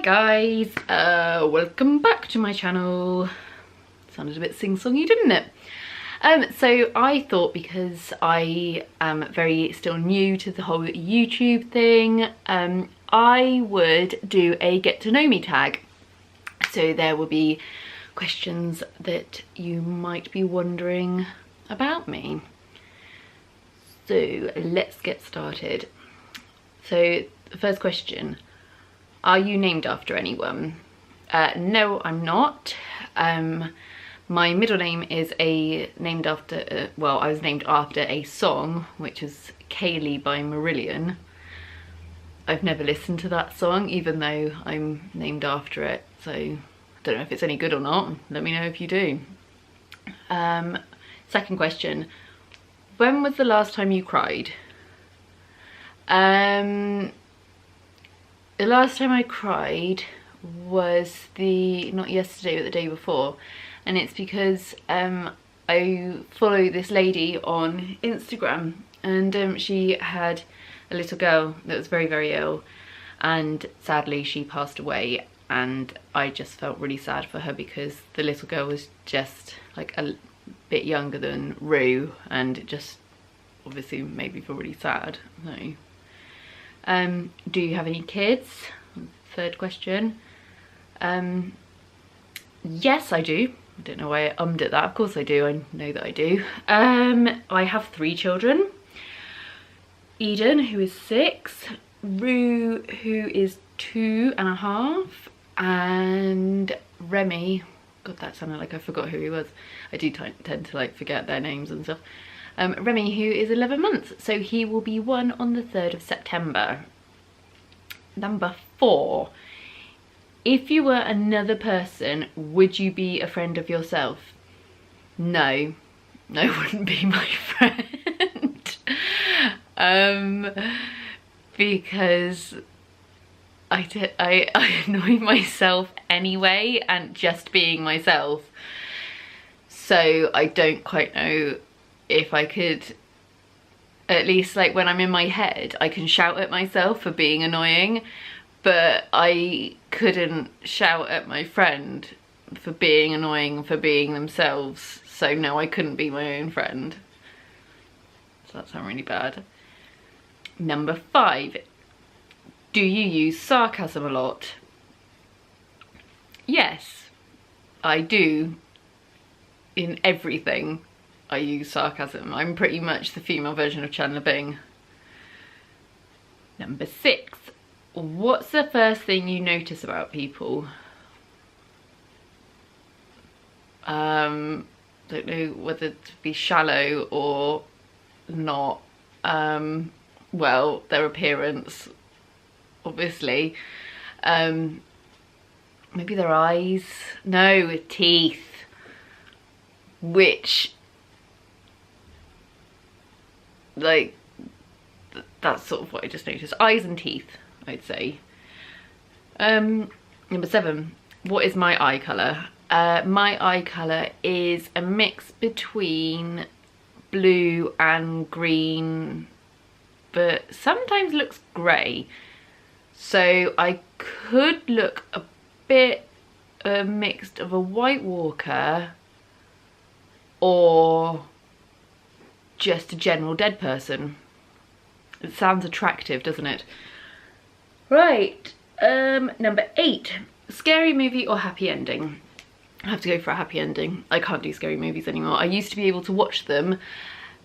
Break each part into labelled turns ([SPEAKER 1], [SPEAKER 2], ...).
[SPEAKER 1] guys, welcome back to my channel. Sounded a bit sing-songy, didn't it? So I thought, because I am very still new to the whole YouTube thing, I would do a get to know me tag. So there will be questions that you might be wondering about me. So let's get started. So the first question, are you named after anyone? No, I'm not. My middle name is named after, well, I was named after a song, which is Kaylee by Marillion. I've never listened to that song, even though I'm named after it, so I don't know if it's any good or not. Let me know if you do. Second question, when was the last time you cried? The last time I cried was not yesterday but the day before, and it's because I follow this lady on Instagram, and she had a little girl that was very, very ill, and sadly she passed away, and I just felt really sad for her because the little girl was just like a bit younger than Rue, and it just obviously made me feel really sad. So do you have any kids? Third question. Yes, I do. I don't know why I ummed at that. Of course I do. I know that I do. I have 3 children. Eden, who is 6, Rue, who is 2.5, and Remy, God, that sounded like I forgot who he was. I do tend to like forget their names and stuff. Remy, who is 11 months, so he will be 1 on the 3rd of September. Number 4, if you were another person, would you be a friend of yourself? No, I wouldn't be my friend. Because I annoy myself anyway, and just being myself, so I don't quite know if I could, at least like when I'm in my head, I can shout at myself for being annoying, but I couldn't shout at my friend for being annoying, for being themselves. So no, I couldn't be my own friend. So that sounds really bad. Number 5, do you use sarcasm a lot? Yes, I do. In everything I use sarcasm. I'm pretty much the female version of Chandler Bing. Number 6, what's the first thing you notice about people? Don't know whether to be shallow or not. Well, their appearance, obviously. Maybe their eyes. No, teeth. Which, like, that's sort of what I just noticed. Eyes and teeth, I'd say. Number 7, what is my eye colour? My eye colour is a mix between blue and green, but sometimes looks grey. So I could look a bit mixed of a White Walker or just a general dead person. It sounds attractive, doesn't it? Right, number 8, scary movie or happy ending? I have to go for a happy ending. I can't do scary movies anymore. I used to be able to watch them,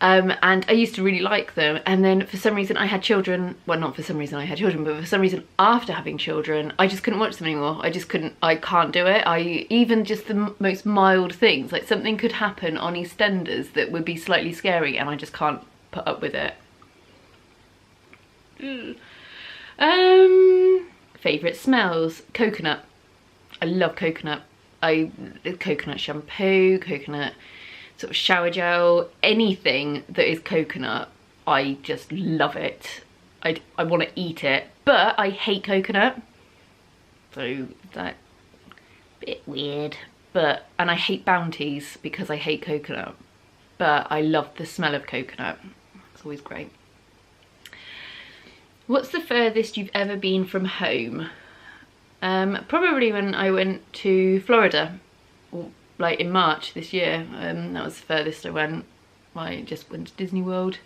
[SPEAKER 1] and I used to really like them, and then for some reason I had children. Well, not for some reason I had children, but for some reason after having children I just couldn't watch them anymore. I just couldn't, I can't do it. Even just the most mild things, like something could happen on EastEnders that would be slightly scary, and I just can't put up with it. Favourite smells? Coconut. I love coconut. Coconut shampoo, coconut sort of shower gel, anything that is coconut, I just love it. I want to eat it, but I hate coconut, so that's a bit weird. But, and I hate Bounties because I hate coconut, but I love the smell of coconut. It's always great. What's the furthest you've ever been from home? Probably when I went to Florida, like in March this year. That was the furthest I went. I just went to Disney World.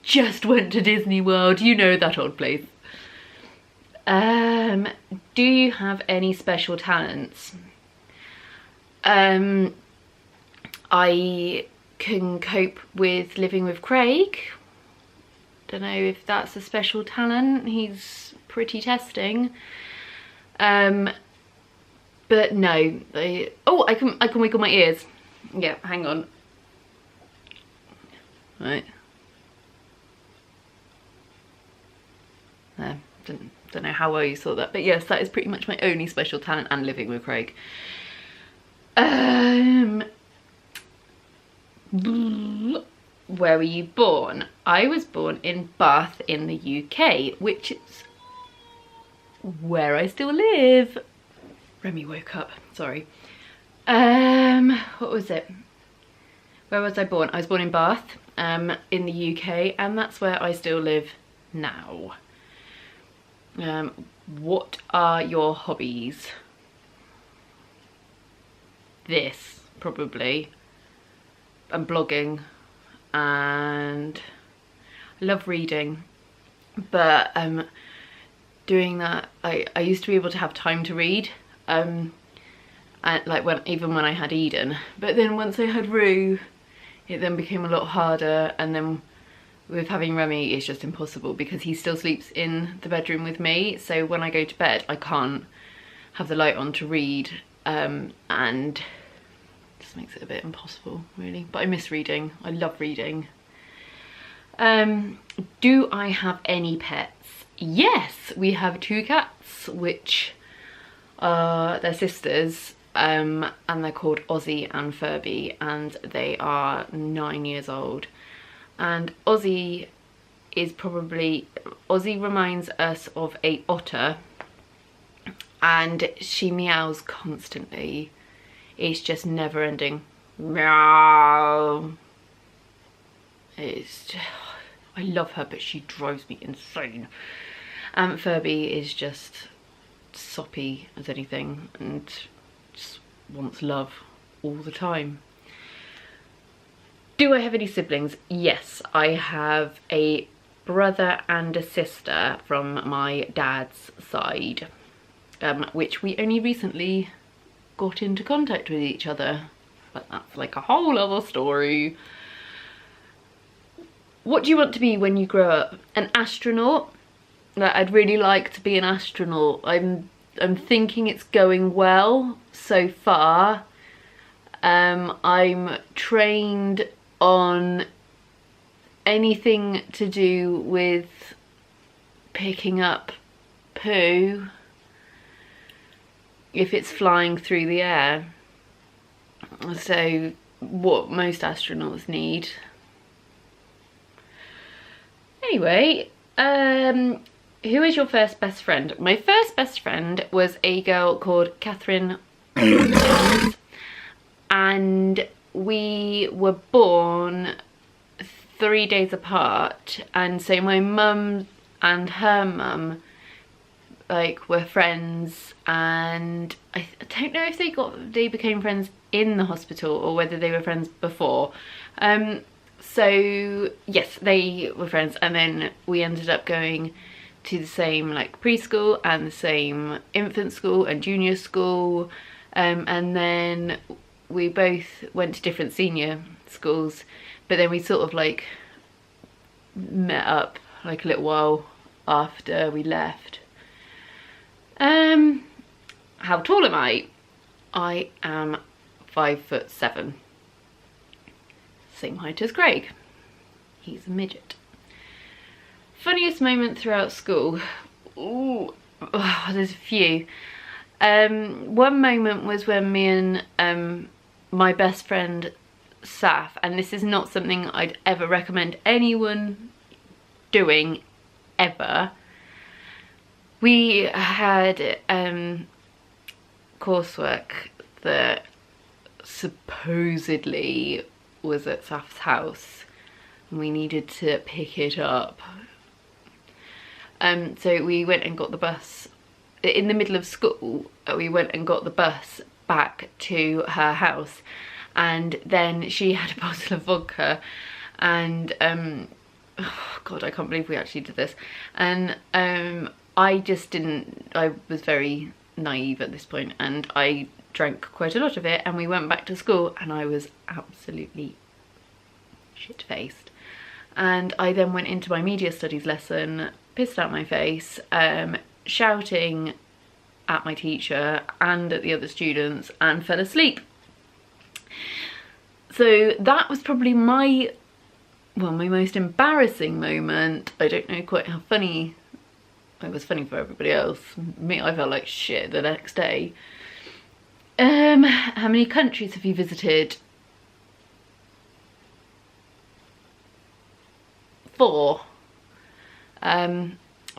[SPEAKER 1] Just went to Disney World, you know that old place. Do you have any special talents? I can cope with living with Craig. Don't know if that's a special talent. He's pretty testing. But no. Oh, I can wiggle my ears. Yeah, hang on. Right. There. Don't know how well you saw that, but yes, that is pretty much my only special talent, and living with Craig. Where were you born? I was born in Bath in the UK, which is where I still live. Remy woke up, sorry. What was it? Where was I born? I was born in Bath, in the UK, and that's where I still live now. What are your hobbies? This, probably. And blogging, and I love reading, but doing that, I used to be able to have time to read, and like even when I had Eden, but then once I had Rue, it then became a lot harder, and then with having Remy it's just impossible because he still sleeps in the bedroom with me, so when I go to bed I can't have the light on to read, and just makes it a bit impossible really. But I miss reading, I love reading. Do I have any pets? Yes, we have 2 cats, which are their sisters, and they're called Ozzy and Furby, and they are 9 years old. And Ozzy reminds us of a otter, and she meows constantly. It's just never ending. Meow. I love her, but she drives me insane. Furby is just soppy as anything and just wants love all the time. Do I have any siblings? Yes, I have a brother and a sister from my dad's side, which we only recently got into contact with each other, but that's like a whole other story. What do you want to be when you grow up? An astronaut? Like, I'd really like to be an astronaut. I'm thinking it's going well so far. I'm trained on anything to do with picking up poo if it's flying through the air. So what most astronauts need. Anyway, who is your first best friend? My first best friend was a girl called Catherine and we were born 3 days apart, and so my mum and her mum like were friends, and I don't know if they became friends in the hospital or whether they were friends before. So yes, they were friends, and then we ended up going to the same like preschool and the same infant school and junior school, and then we both went to different senior schools, but then we sort of like met up like a little while after we left. How tall am I? I am 5'7". Same height as Craig. He's a midget. Funniest moment throughout school? Ooh, oh, there's a few. One moment was when me and my best friend Saf, and this is not something I'd ever recommend anyone doing ever. We had coursework that supposedly was at Saf's house, and we needed to pick it up. So we went and got the bus in the middle of school, we went and got the bus back to her house, and then she had a bottle of vodka, and oh god, I can't believe we actually did this. And I was very naive at this point, and I drank quite a lot of it, and we went back to school and I was absolutely shit-faced. And I then went into my media studies lesson, pissed out my face, shouting at my teacher and at the other students, and fell asleep. So that was probably my most embarrassing moment. I don't know quite how funny it was. Funny for everybody else. Me, I felt like shit the next day. How many countries have you visited? 4.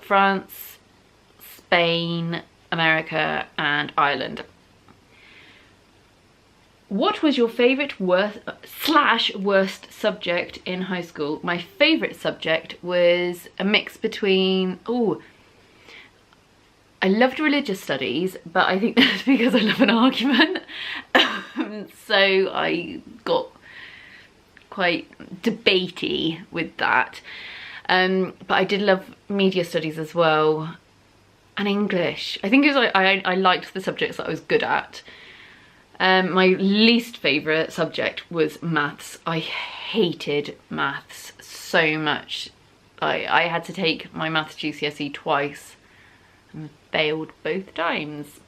[SPEAKER 1] France, Spain, America, and Ireland. What was your favourite worst subject in high school? My favourite subject was a mix between, I loved religious studies, but I think that's because I love an argument. So I got quite debatey with that. But I did love media studies as well, and English. I think it was I liked the subjects that I was good at. My least favourite subject was maths. I hated maths so much. I had to take my maths GCSE twice and failed both times.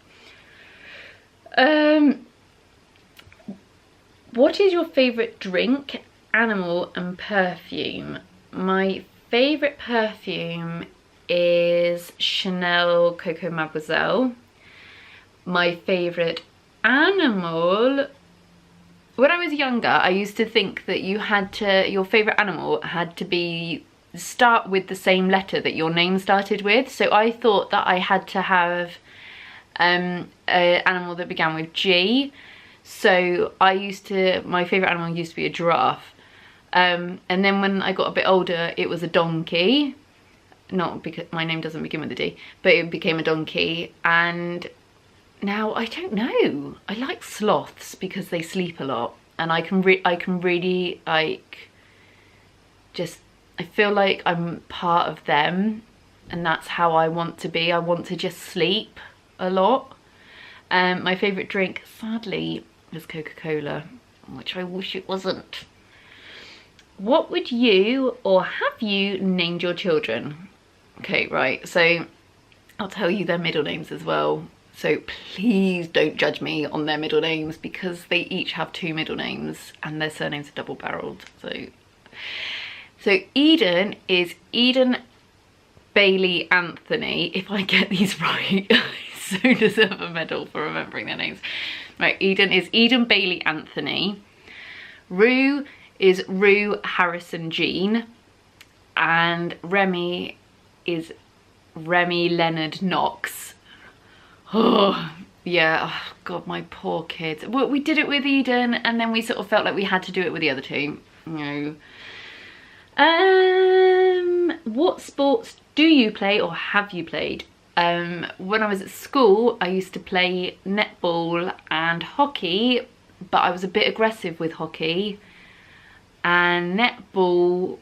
[SPEAKER 1] What is your favourite drink, animal and perfume? My favourite perfume is Chanel Coco Mademoiselle. My favourite animal, when I was younger, I used to think that your favourite animal had to start with the same letter that your name started with. So I thought that I had to have an animal that began with G. So my favourite animal used to be a giraffe. And then when I got a bit older, it was a donkey. Not because my name doesn't begin with a D, but it became a donkey. And now I don't know. I like sloths because they sleep a lot, and I can really like I feel like I'm part of them, and that's how I want to be. I want to just sleep a lot. My favourite drink, sadly, is Coca-Cola, which I wish it wasn't. What would you or have you named your children? Okay, right, so I'll tell you their middle names as well. So please don't judge me on their middle names, because they each have 2 middle names and their surnames are double-barreled. So Eden is Eden Bailey Anthony. If I get these right, I so deserve a medal for remembering their names. Right, Eden is Eden Bailey Anthony. Rue is Rue Harrison Jean. And Remy is Remy Leonard Knox. Oh, yeah, oh, God, my poor kids. Well, we did it with Eden, and then we sort of felt like we had to do it with the other 2. No. What sports do you play or have you played? When I was at school, I used to play netball and hockey, but I was a bit aggressive with hockey. And netball,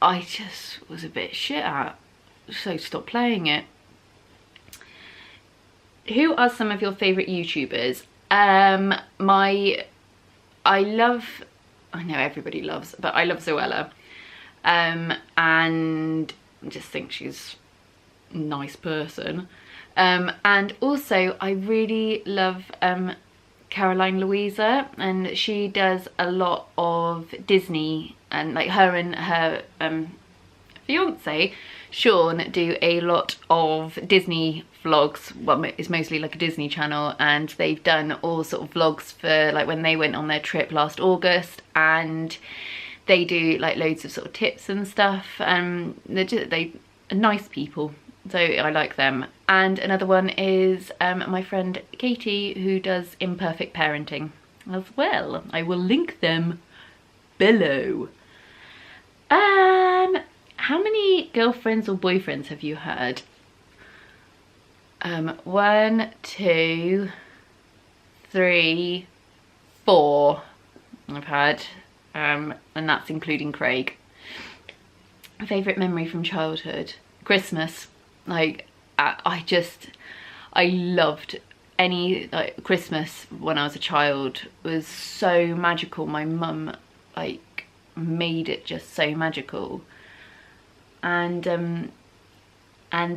[SPEAKER 1] I just was a bit shit at, so stopped playing it. Who are some of your favourite YouTubers? I know everybody loves, but I love Zoella. And I just think she's a nice person. And also I really love Caroline Louisa, and she does a lot of Disney, and like her and her fiance Sean do a lot of Disney vlogs. Well, it's mostly like a Disney channel, and they've done all sort of vlogs for like when they went on their trip last August, and they do like loads of sort of tips and stuff, and they are nice people, so I like them. And another one is my friend Katie, who does imperfect parenting as well. I will link them below. How many girlfriends or boyfriends have you had? 1, 2, 3, 4 I've had, and that's including Craig. Favourite memory from childhood? Christmas. Like, I loved any, like, Christmas when I was a child was so magical. My mum, like, made it just so magical. And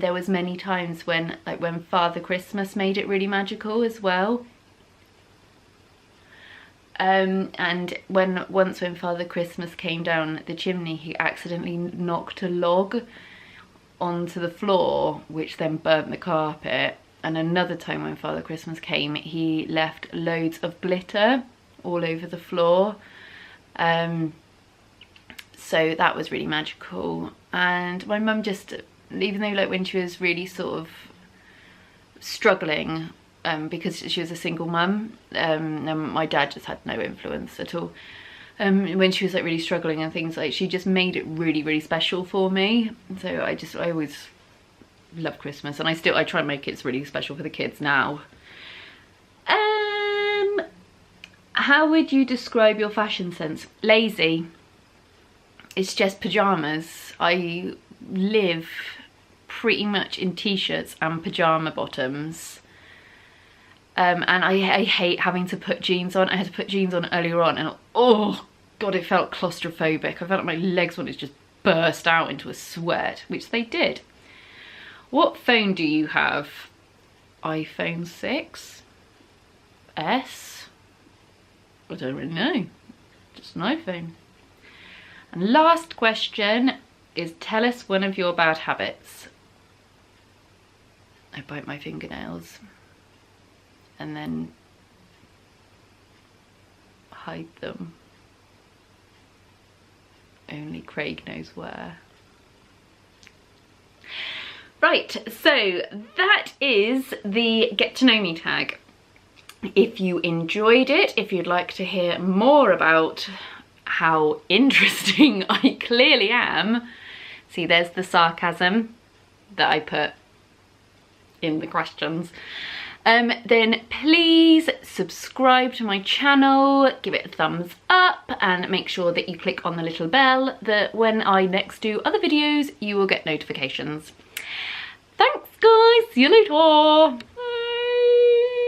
[SPEAKER 1] there was many times when, like, when Father Christmas made it really magical as well. And once when Father Christmas came down the chimney, he accidentally knocked a log onto the floor, which then burnt the carpet. And another time when Father Christmas came, he left loads of glitter all over the floor. So that was really magical. And my mum just, even though, like, when she was really sort of struggling, because she was a single mum, and my dad just had no influence at all. When she was, like, really struggling and things, like, she just made it really, really special for me. So I always love Christmas, and I try and make it really special for the kids now. How would you describe your fashion sense? Lazy. It's just pajamas. I live pretty much in t-shirts and pajama bottoms. And I hate having to put jeans on. I had to put jeans on earlier on, and oh god, it felt claustrophobic. I felt like my legs wanted to just burst out into a sweat, which they did. What phone do you have? iPhone 6? S? I don't really know. Just an iPhone. And last question is, tell us one of your bad habits. I bite my fingernails and then hide them. Only Craig knows where. Right, so that is the Get to Know Me tag. If you enjoyed it, if you'd like to hear more about how interesting I clearly am, see, there's the sarcasm that I put in the questions, then please subscribe to my channel, give it a thumbs up, and make sure that you click on the little bell that when I next do other videos, you will get notifications. Thanks guys, see you later.